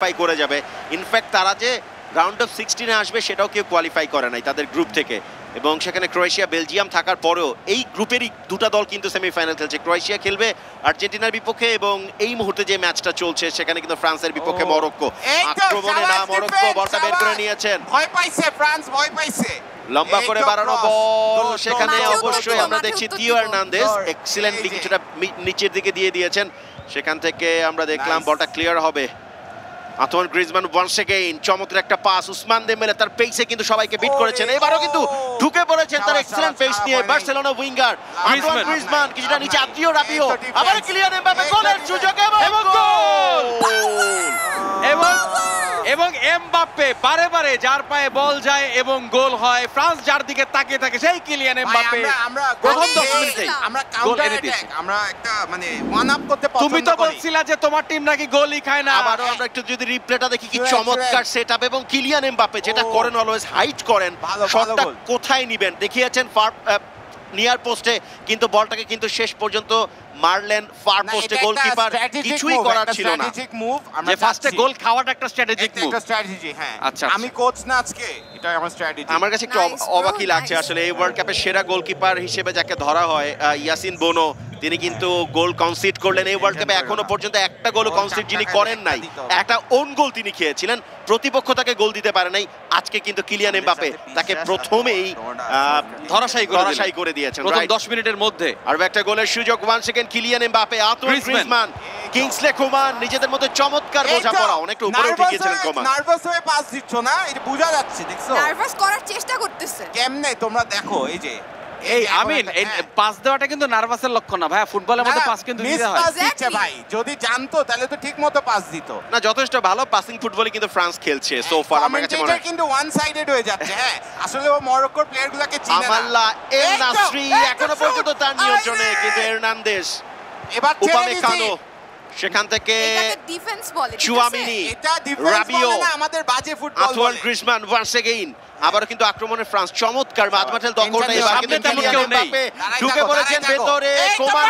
Qualify করে যাবে। In fact তারা যে রাউন্ড অফ 16-এ আসবে সেটাও কেউ কোয়ালিফাই করে নাই তাদের গ্রুপ থেকে, এবং সেখানে ক্রোয়েশিয়া বেলজিয়াম থাকার পরেও এই গ্রুপেরই দুটা দল কিন্তু সেমিফাইনাল খেলছে। ক্রোয়েশিয়া খেলবে আর্জেন্টিনার বিপক্ষে, এবং এই মুহূর্তে যে ম্যাচটা চলছে সেখানে কিন্তু ফ্রান্সের বিপক্ষে মরক্কো। আক্রমণে না মরক্কো বলটা বের করে নিয়েছেন, ভয় পাইছে ফ্রান্স, ভয় পাইছে। লম্বা করে বাড়ানো বল, সেখানে অবশ্যই আমরা দেখছি থিও হার্নান্দেজ এক্সিলেন্টলি কিছুটা নিচের দিকে দিয়ে দিয়েছেন। সেখান থেকে আমরা দেখলাম বলটা ক্লিয়ার হবে। আন্তোয়ান গ্রিজমান ওয়ান্স এগেইন, চমৎকার একটা পাস, উসমান দেম্বেলে তার পেসে কিন্তু সবাইকে বিট করেছেন। এবারও কিন্তু ঢুকে পড়েছেন তার এক্সিলেন্ট পেস নিয়ে বার্সেলোনা উইঙ্গার আন্তোয়ান গ্রিজমান, কিছুটা নিচে আদ্রিও রাবিও, আবার কিলিয়ান এমবাপ্পে গোলের সুযোগ এবং গোল। এবং এমবাপ্পে বারে বারে যার পায়ে বল যায় এবং গোল হয়। ফ্রান্স যার দিকে তাকিয়ে থাকে সেই কিলিয়ান এমবাপ্পে প্রথম 10 মিনিটেই আমরা কাউন্টার অ্যাটাক, আমরা একটা মানে ওয়ান আপ করতে পছন্দ করি। তুমি তো বলছিলা যে তোমার টিম নাকি গোলই খায় না। আবারও আমরা একটু যদি রিপ্লেটা দেখি, কি চমৎকার সেটআপ, এবং কিলিয়ান এমবাপ্পে যেটা করেন অলওয়েজ হাইট করেন, শটটা কোথায় নিবেন দেখিয়েছেন ফার নিয়ার পোস্টে, কিন্তু বলটাকে কিন্তু শেষ পর্যন্ত মারলেন ফার পোস্টে। গোলকিপার কিছুই করার ছিল না। যে ফার্স্টে গোল খাওয়াটা একটা স্ট্র্যাটেজিক মুভ, একটা স্ট্র্যাটেজি। হ্যাঁ আচ্ছা, আমি কোচ না আজকে, এটা আমার স্ট্র্যাটেজি। আমার কাছে একটু অবাকই লাগছে আসলে এই ওয়ার্ল্ড কাপের সেরা গোলকিপার হিসেবে যাকে ধরা হয় ইয়াসিন বোনো, তিনি কিন্তু গোল কনসিড করলেন এই ওয়ার্ল্ড কাপে। এখনো পর্যন্ত একটা গোল কনসিড যিনি করেন নাই, একটা ওন গোল তিনি খেয়েছিলেন, প্রতিপক্ষ তাকে গোল দিতে পারে নাই। আজকে কিন্তু কিলিয়ান এমবাপ্পে তাকে প্রথমেই ধরাশায়ী করে দিয়েছেন প্রথম 10 মিনিটের মধ্যে। আর একটা গোলের সুযোগ one second Kylian Mbappe, Antoine Griezmann, Kingsley come on নিজেদের মধ্যে চমৎকার বোঝাপড়া, অনেকটা উপরে উঠে গিয়েছিলেন কোমান। নার্ভাস হয়ে পাস দিচ্ছ না, এটা বোঝা যাচ্ছে, দেখছো নার্ভাস করার চেষ্টা করতেছে। কেমনে তোমরা দেখো, এই যে এই আমিন পাস দেওয়াটা কিন্তু নার্ভাসের লক্ষণ না ভাই, ফুটবলের মধ্যে পাস কিন্তু দিতে হয়। পাস দিচ্ছে ভাই, যদি জানতো তাহলে তো ঠিকমতো পাস দিত না। যথেষ্ট ভালো পাসিং ফুটবলে কিন্তু ফ্রান্স খেলছে সো ফার, আমার কাছে মনে হয়। কিন্তু ওয়ান সাইডেড হয়ে যাচ্ছে। হ্যাঁ আসলে ও মরক্কোর প্লেয়ারগুলোকে চিনে না। আমাল্লাহ এল নাসরি এখনো পর্যন্ত তার নিয়ন্ত্রণে, কিন্তু হের্নান্দেজ, এবার উপামেকানো, সেখান থেকে এটাকে ডিফেন্স বলে, চুয়ামিনি, এটা ডিফেন্স বলে না, আমাদের বাজে ফুটবল বলে। আন্তোয়ান গ্রিজমান ওয়ান্স এগেইন, আবারও কিন্তু আক্রমণে ফ্রান্স চমৎকার মাঝমাঠের দখলটা। এবার কিন্তু কিলিয়ান এমবাপ্পে ঢুকে পড়েছেন ভেতরে, কোমান